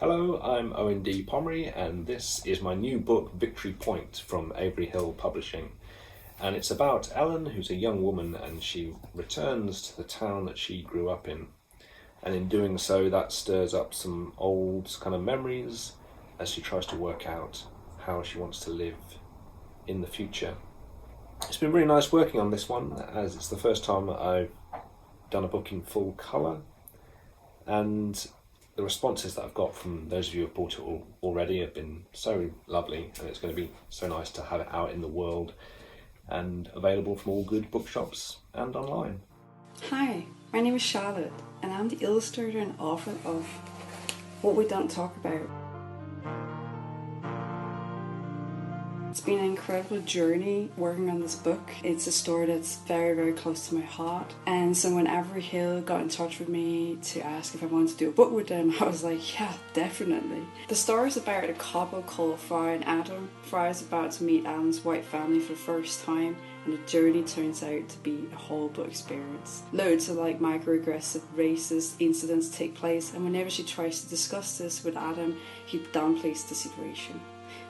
Hello, I'm Owen D Pomery, and this is my new book, Victory Point, from Avery Hill Publishing. And it's about Ellen, who's a young woman, and she returns to the town that she grew up in. And in doing so, that stirs up some old kind of memories as she tries to work out how she wants to live in the future. It's been really nice working on this one, as it's the first time I've done a book in full colour, and the responses that I've got from those of you who have bought it already have been so lovely, and it's going to be so nice to have it out in the world and available from all good bookshops and online. Hi, my name is Charlot, and I'm the illustrator and author of What We Don't Talk About. It's been an incredible journey working on this book. It's a story that's very, very close to my heart. And so when Avery Hill got in touch with me to ask if I wanted to do a book with them, I was like, yeah, definitely. The story is about a couple called Wray and Adam. Wray is about to meet Alan's white family for the first time, and the journey turns out to be a horrible experience. Loads of microaggressive racist incidents take place, and whenever she tries to discuss this with Adam, he downplays the situation.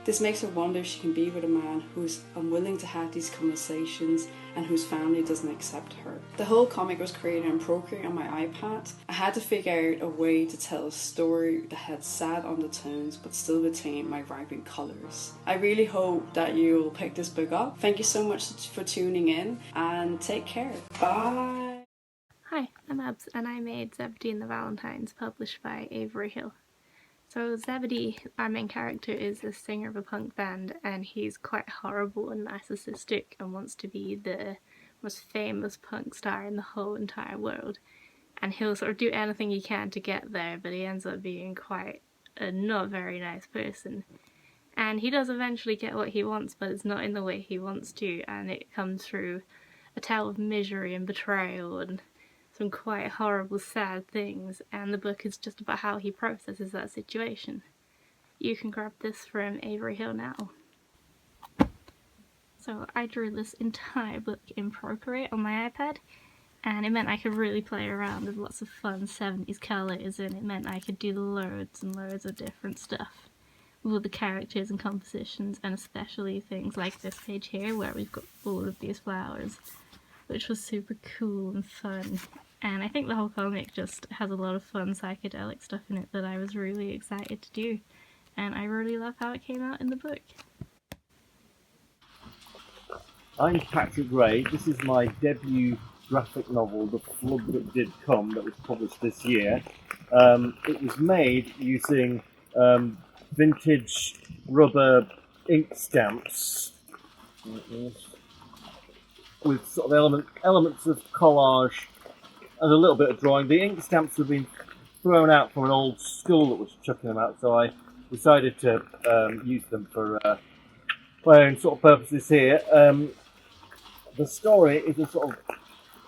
This makes her wonder if she can be with a man who's unwilling to have these conversations and whose family doesn't accept her. The whole comic was created in Procreate on my iPad. I had to figure out a way to tell a story that had sad undertones but still retain my vibrant colours. I really hope that you'll pick this book up. Thank you so much for tuning in, and take care. Bye! Hi, I'm Abs, and I made Zebedee and the Valentines, published by Avery Hill. So Zebedee, our main character, is a singer of a punk band, and he's quite horrible and narcissistic and wants to be the most famous punk star in the whole entire world. And he'll sort of do anything he can to get there, but he ends up being quite a not very nice person. And he does eventually get what he wants, but it's not in the way he wants to, and it comes through a tale of misery and betrayal and some quite horrible, sad things, and the book is just about how he processes that situation. You can grab this from Avery Hill now. So I drew this entire book in Procreate on my iPad, and it meant I could really play around with lots of fun 70s colours, and it meant I could do loads and loads of different stuff with all the characters and compositions, and especially things like this page here where we've got all of these flowers, which was super cool and fun. And I think the whole comic just has a lot of fun psychedelic stuff in it that I was really excited to do, and I really love how it came out in the book. I'm Patrick Wray. This is my debut graphic novel, The Flood That Did Come, that was published this year. It was made using vintage rubber ink stamps with sort of elements of collage and a little bit of drawing. The ink stamps have been thrown out from an old school that was chucking them out, so I decided to use them for my own sort of purposes here. The story is a sort of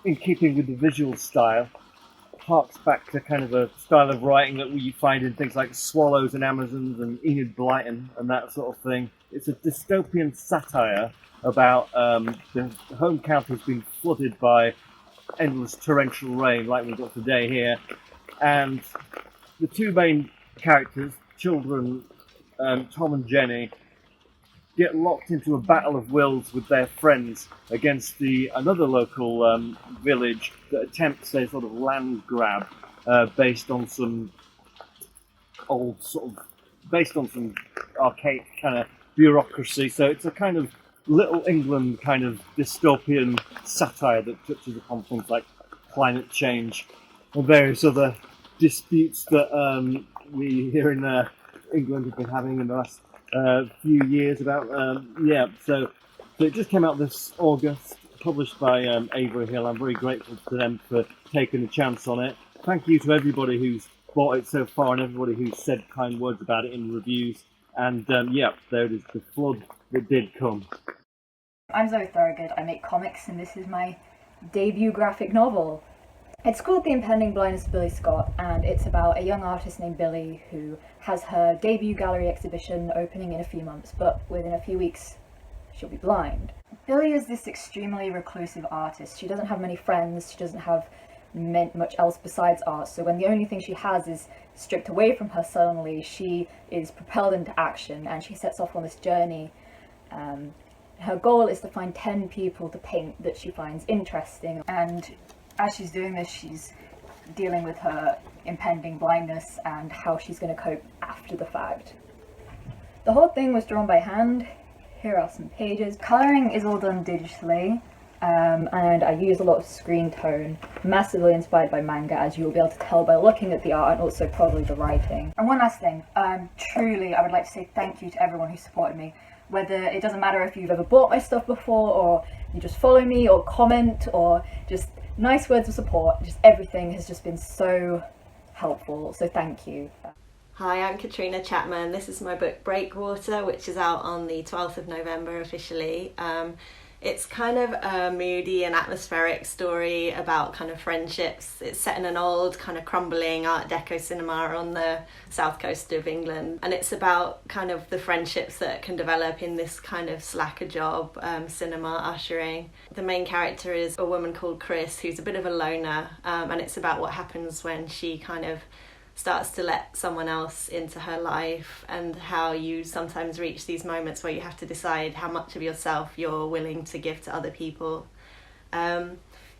in keeping with the visual style, harks back to kind of a style of writing that you find in things like Swallows and Amazons and Enid Blyton and that sort of thing. It's a dystopian satire about the home county's been flooded by endless torrential rain like we've got today here, and the two main characters, children, Tom and Jenny, get locked into a battle of wills with their friends against another local village that attempts a sort of land grab based on some archaic kind of bureaucracy. So it's a kind of Little England kind of dystopian satire that touches upon things like climate change and various other disputes that we here in England have been having in the last few years about, so it just came out this August, published by Avery Hill. I'm very grateful to them for taking a chance on it. Thank you to everybody who's bought it so far and everybody who's said kind words about it in reviews. And there it is, The Flood That Did Come. I'm Zoe Thorogood. I make comics, and this is my debut graphic novel. It's called The Impending Blindness of Billy Scott, and it's about a young artist named Billy who has her debut gallery exhibition opening in a few months, but within a few weeks she'll be blind. Billy is this extremely reclusive artist. She doesn't have many friends, she doesn't have meant much else besides art. So when the only thing she has is stripped away from her suddenly, she is propelled into action and she sets off on this journey. Her goal is to find 10 people to paint that she finds interesting, and as she's doing this, she's dealing with her impending blindness and how she's going to cope after the fact. The whole thing was drawn by hand. Here are some pages. Colouring is all done digitally, and I use a lot of screen tone, massively inspired by manga, as you'll be able to tell by looking at the art and also probably the writing. And one last thing, truly I would like to say thank you to everyone who supported me. Whether it doesn't matter if you've ever bought my stuff before, or you just follow me or comment, or just nice words of support, just everything has just been so helpful, so thank you. Hi, I'm Katriona Chapman. This is my book Breakwater, which is out on the 12th of November officially. It's kind of a moody and atmospheric story about kind of friendships. It's set in an old kind of crumbling Art Deco cinema on the south coast of England, and it's about kind of the friendships that can develop in this kind of slacker job, cinema ushering. The main character is a woman called Chris, who's a bit of a loner, and it's about what happens when she kind of starts to let someone else into her life, and how you sometimes reach these moments where you have to decide how much of yourself you're willing to give to other people.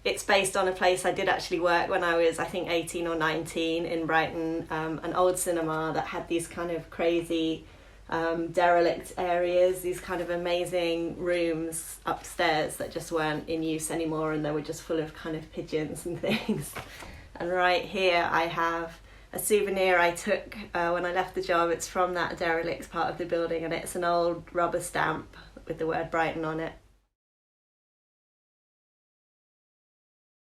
It's based on a place I did actually work when I was, I think, 18 or 19 in Brighton, an old cinema that had these kind of crazy derelict areas, these kind of amazing rooms upstairs that just weren't in use anymore, and they were just full of kind of pigeons and things. And right here I have a souvenir I took when I left the job. It's from that derelict part of the building, and it's an old rubber stamp with the word Brighton on it.